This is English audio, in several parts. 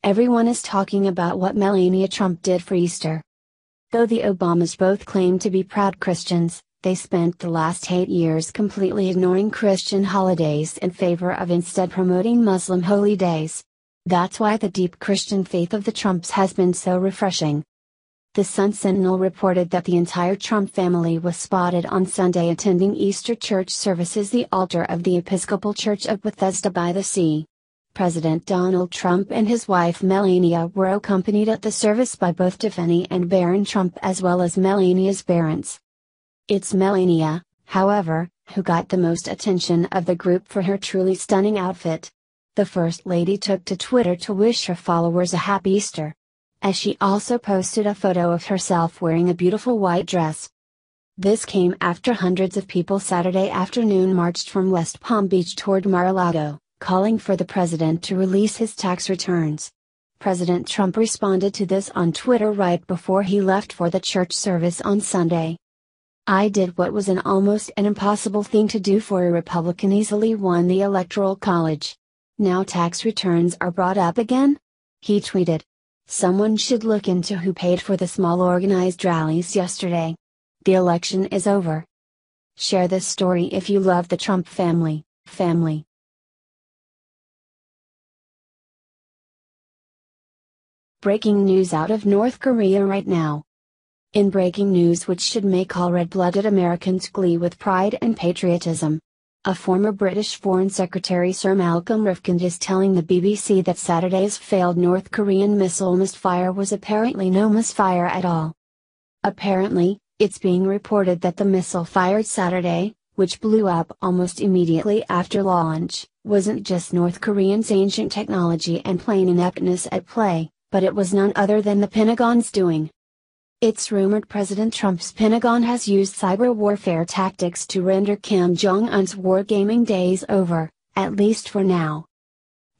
Everyone is talking about what Melania Trump did for Easter. Though the Obamas both claim to be proud Christians, they spent the last 8 years completely ignoring Christian holidays in favor of instead promoting Muslim holy days. That's why the deep Christian faith of the Trumps has been so refreshing. The Sun Sentinel reported that the entire Trump family was spotted on Sunday attending Easter church services at the altar of the Episcopal Church of Bethesda-by-the-Sea. President Donald Trump and his wife Melania were accompanied at the service by both Tiffany and Barron Trump as well as Melania's parents. It's Melania, however, who got the most attention of the group for her truly stunning outfit. The First Lady took to Twitter to wish her followers a happy Easter. As she also posted a photo of herself wearing a beautiful white dress. This came after hundreds of people Saturday afternoon marched from West Palm Beach toward Mar-a-Lago, calling for the president to release his tax returns. President Trump responded to this on Twitter right before he left for the church service on Sunday. "I did what was almost an impossible thing to do for a Republican easily won the Electoral College. Now tax returns are brought up again?" He tweeted. "Someone should look into who paid for the small organized rallies yesterday. The election is over." Share this story if you love the Trump family. Breaking news out of North Korea right now. In breaking news which should make all red-blooded Americans glee with pride and patriotism. A former British Foreign Secretary Sir Malcolm Rifkind is telling the BBC that Saturday's failed North Korean missile misfire was apparently no misfire at all. Apparently, it's being reported that the missile fired Saturday, which blew up almost immediately after launch, wasn't just North Korea's ancient technology and plain ineptness at play, but it was none other than the Pentagon's doing. It's rumored President Trump's Pentagon has used cyber warfare tactics to render Kim Jong-un's wargaming days over, at least for now.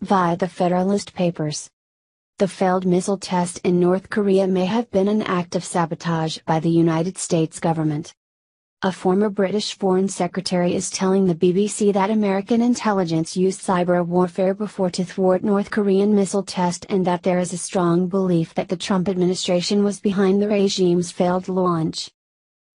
Via the Federalist Papers. The failed missile test in North Korea may have been an act of sabotage by the United States government. A former British Foreign Secretary is telling the BBC that American intelligence used cyber warfare before to thwart North Korean missile test and that there is a strong belief that the Trump administration was behind the regime's failed launch.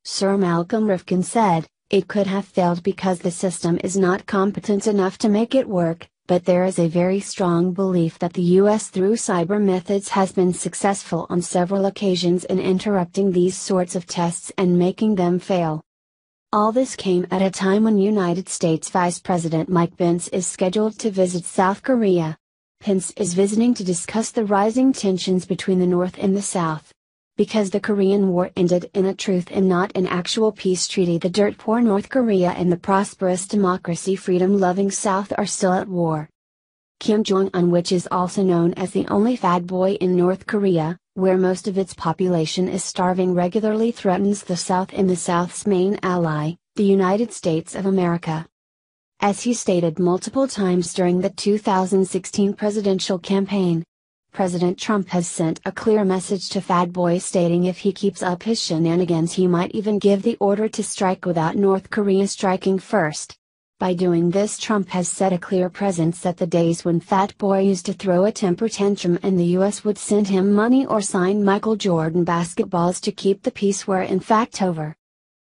Sir Malcolm Rifkind said, "It could have failed because the system is not competent enough to make it work, but there is a very strong belief that the US through cyber methods has been successful on several occasions in interrupting these sorts of tests and making them fail." All this came at a time when United States Vice President Mike Pence is scheduled to visit South Korea. Pence is visiting to discuss the rising tensions between the North and the South. Because the Korean War ended in a truth and not an actual peace treaty, the dirt-poor North Korea and the prosperous democracy freedom-loving South are still at war. Kim Jong-un, which is also known as the only fat boy in North Korea, where most of its population is starving, regularly threatens the South and the South's main ally, the United States of America. As he stated multiple times during the 2016 presidential campaign, President Trump has sent a clear message to Fat Boy stating if he keeps up his shenanigans he might even give the order to strike without North Korea striking first. By doing this, Trump has set a clear presence that the days when Fat Boy used to throw a temper tantrum and the US would send him money or sign Michael Jordan basketballs to keep the peace were in fact over.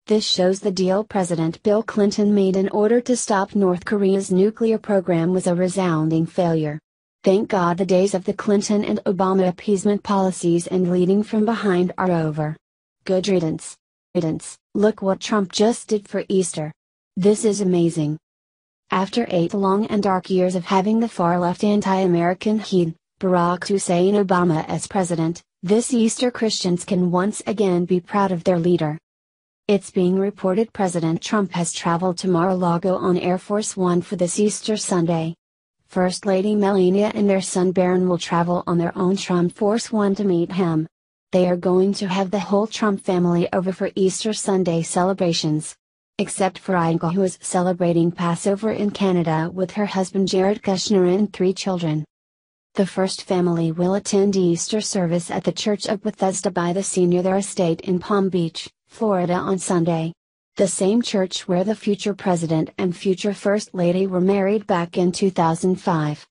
This shows the deal President Bill Clinton made in order to stop North Korea's nuclear program was a resounding failure. Thank God the days of the Clinton and Obama appeasement policies and leading from behind are over. Good riddance. Look what Trump just did for Easter. This is amazing. After 8 long and dark years of having the far-left anti-American heat, Barack Hussein Obama as president, this Easter Christians can once again be proud of their leader. It's being reported President Trump has traveled to Mar-a-Lago on Air Force One for this Easter Sunday. First Lady Melania and their son Barron will travel on their own Trump Force One to meet him. They are going to have the whole Trump family over for Easter Sunday celebrations. Except for Inga, who is celebrating Passover in Canada with her husband Jared Kushner and 3 children. The first family will attend Easter service at the Church of Bethesda-by-the-Sea near their estate in Palm Beach, Florida on Sunday. The same church where the future president and future first lady were married back in 2005.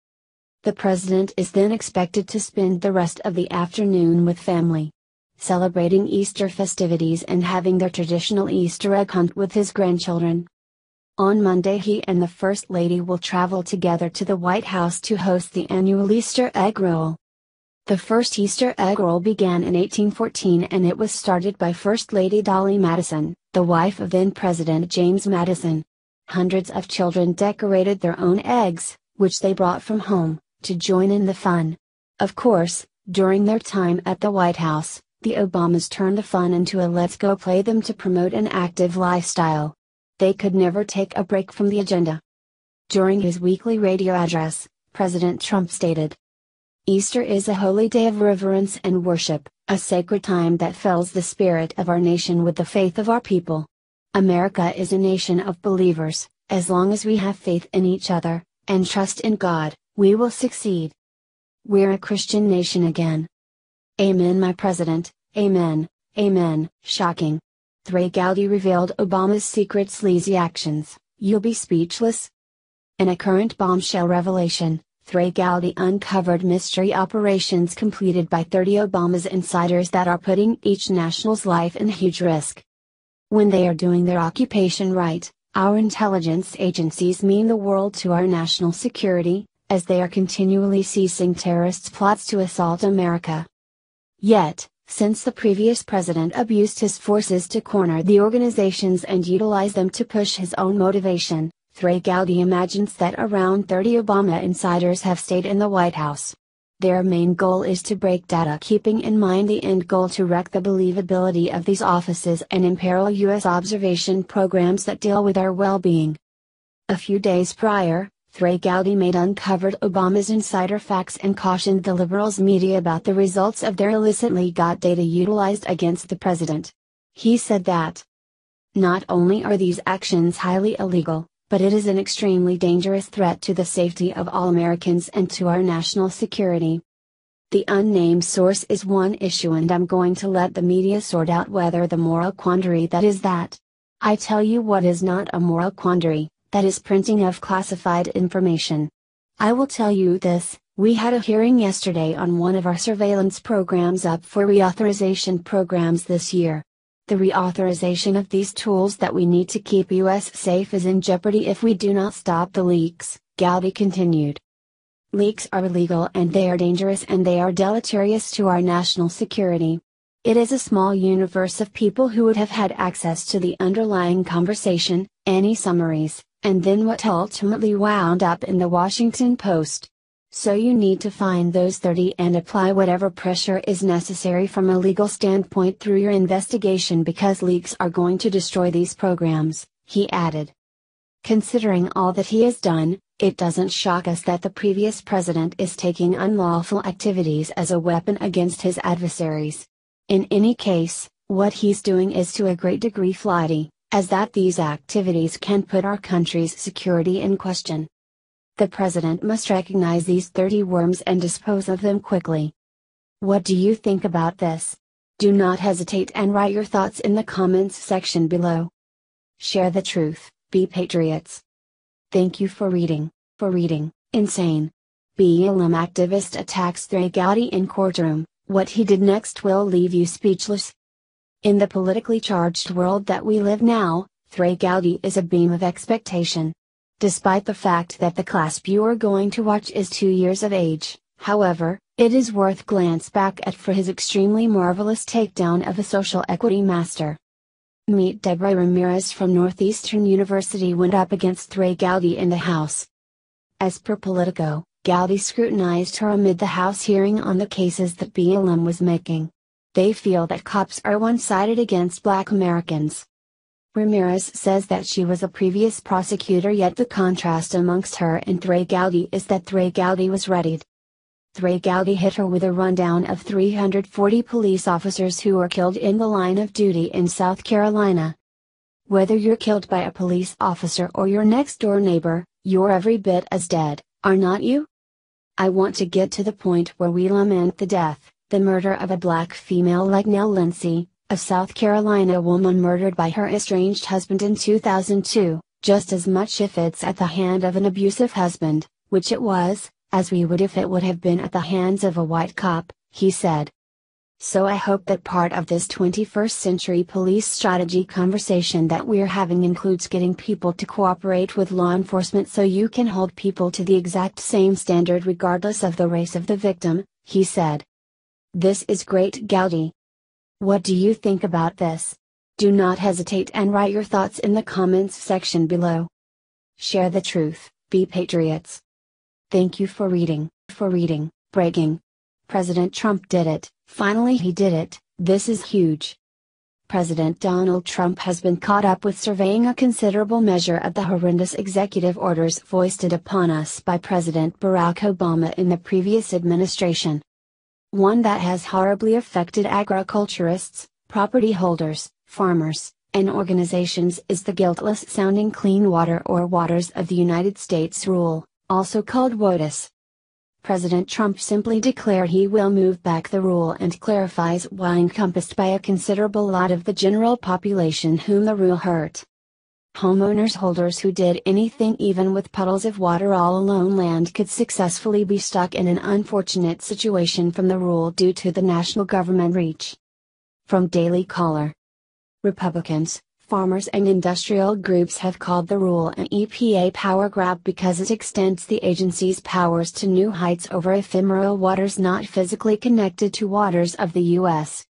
The president is then expected to spend the rest of the afternoon with family, celebrating Easter festivities and having their traditional Easter egg hunt with his grandchildren. On Monday he and the First Lady will travel together to the White House to host the annual Easter egg roll. The first Easter egg roll began in 1814 and it was started by First Lady Dolly Madison, the wife of then-President James Madison. Hundreds of children decorated their own eggs, which they brought from home, to join in the fun. Of course, during their time at the White House, the Obamas turned the fun into a let's go play them to promote an active lifestyle. They could never take a break from the agenda. During his weekly radio address, President Trump stated, "Easter is a holy day of reverence and worship, a sacred time that fills the spirit of our nation with the faith of our people. America is a nation of believers. As long as we have faith in each other, and trust in God, we will succeed. We're a Christian nation again. Amen, my president, amen, amen." Shocking. Trey Gowdy revealed Obama's secret sleazy actions. You'll be speechless? In a current bombshell revelation, Trey Gowdy uncovered mystery operations completed by 30 Obama's insiders that are putting each national's life in huge risk. When they are doing their occupation right, our intelligence agencies mean the world to our national security, as they are continually seizing terrorists' plots to assault America. Yet, since the previous president abused his forces to corner the organizations and utilize them to push his own motivation, Trey Gowdy imagines that around 30 Obama insiders have stayed in the White House. Their main goal is to break data, keeping in mind the end goal to wreck the believability of these offices and imperil U.S. observation programs that deal with our well-being. A few days prior, Trey Gowdy made uncovered Obama's insider facts and cautioned the liberals' media about the results of their illicitly got data utilized against the president. He said that, "Not only are these actions highly illegal, but it is an extremely dangerous threat to the safety of all Americans and to our national security. The unnamed source is one issue and I'm going to let the media sort out whether the moral quandary that is that. I tell you what is not a moral quandary, that is printing of classified information. I will tell you this, we had a hearing yesterday on one of our surveillance programs up for reauthorization programs this year. The reauthorization of these tools that we need to keep US safe is in jeopardy if we do not stop the leaks," Gowdy continued. "Leaks are illegal and they are dangerous and they are deleterious to our national security. It is a small universe of people who would have had access to the underlying conversation, any summaries, and then what ultimately wound up in the Washington Post. So you need to find those 30 and apply whatever pressure is necessary from a legal standpoint through your investigation because leaks are going to destroy these programs," he added. Considering all that he has done, it doesn't shock us that the previous president is taking unlawful activities as a weapon against his adversaries. In any case, what he's doing is to a great degree flighty, as that these activities can put our country's security in question. The president must recognize these 30 worms and dispose of them quickly. What do you think about this? Do not hesitate and write your thoughts in the comments section below. Share the truth, be patriots. Thank you for reading. Insane. BLM activist attacks Trey Gowdy in courtroom, what he did next will leave you speechless. In the politically charged world that we live now, Trey Gowdy is a beam of expectation. Despite the fact that the clasp you are going to watch is 2 years of age, however, it is worth glance back at for his extremely marvelous takedown of a social equity master. Meet Deborah Ramirez from Northeastern University went up against Trey Gowdy in the House. As per Politico, Gowdy scrutinized her amid the House hearing on the cases that BLM was making. They feel that cops are one-sided against Black Americans. Ramirez says that she was a previous prosecutor, yet the contrast amongst her and Trey Gowdy is that Trey Gowdy was readied. Trey Gowdy hit her with a rundown of 340 police officers who were killed in the line of duty in South Carolina. Whether you're killed by a police officer or your next-door neighbor, you're every bit as dead, are not you? I want to get to the point where we lament the death, the murder of a Black female like Nell Lindsay, a South Carolina woman murdered by her estranged husband in 2002, just as much if it's at the hand of an abusive husband, which it was, as we would if it would have been at the hands of a white cop, he said. So I hope that part of this 21st century police strategy conversation that we're having includes getting people to cooperate with law enforcement so you can hold people to the exact same standard regardless of the race of the victim, he said. This is great, Gowdy. What do you think about this? Do not hesitate and write your thoughts in the comments section below. Share the truth, be patriots. Thank you for reading. Breaking. President Trump did it, finally he did it, this is huge. President Donald Trump has been caught up with surveying a considerable measure of the horrendous executive orders foisted upon us by President Barack Obama in the previous administration. One that has horribly affected agriculturists, property holders, farmers, and organizations is the guiltless-sounding Clean Water or Waters of the United States rule, also called WOTUS. President Trump simply declared he will move back the rule and clarifies why encompassed by a considerable lot of the general population whom the rule hurt. Homeowners holders who did anything even with puddles of water all alone land could successfully be stuck in an unfortunate situation from the rule due to the national government reach. From Daily Caller. Republicans, farmers and industrial groups have called the rule an EPA power grab because it extends the agency's powers to new heights over ephemeral waters not physically connected to waters of the U.S.